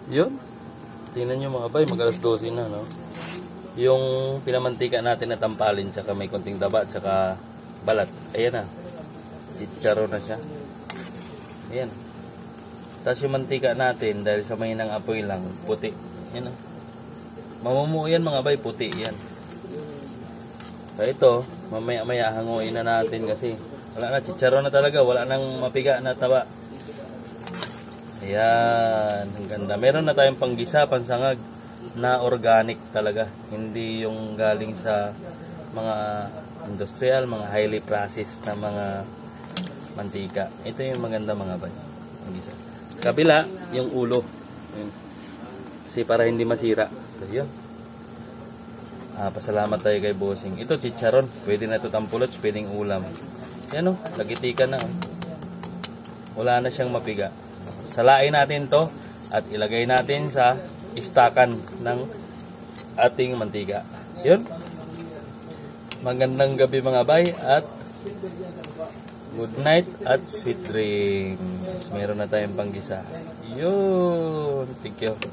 Yun. Tingnan nyo mga bay, mag-alas 12 na, no? Yung pinamantika natin na tampalin, tsaka may konting taba, tsaka balat. Ayan na. Chicharo na siya. Ayan. Tapos yung mantika natin, dahil sa mahinang apoy lang, puti. Ayan na. Mamumuo yan mga bay, puti yan. Kaya ito, mamaya-maya hanguin na natin kasi wala na, chicharo na talaga, wala nang mapiga na taba. Ayan, ang ganda. Meron na tayong panggisa, pansangag na organic talaga. Hindi yung galing sa mga industrial, mga highly processed na mga mantika. Ito yung maganda mga bay. Panggisa. Kabila, yung ulo. Ayan. Kasi para hindi masira. So, yun. Pasalamat tayo kay Bossing. Ito, chicharon. Pwede na ito tampulots, pwedeng ulam. Yan o, lagitikan na. Wala na siyang mapiga. Salain natin to at ilagay natin sa istakan ng ating mantika. Yun. Magandang gabi mga bay at good night at sweet dreams. Meron na tayong panggisa. Yun. Thank you.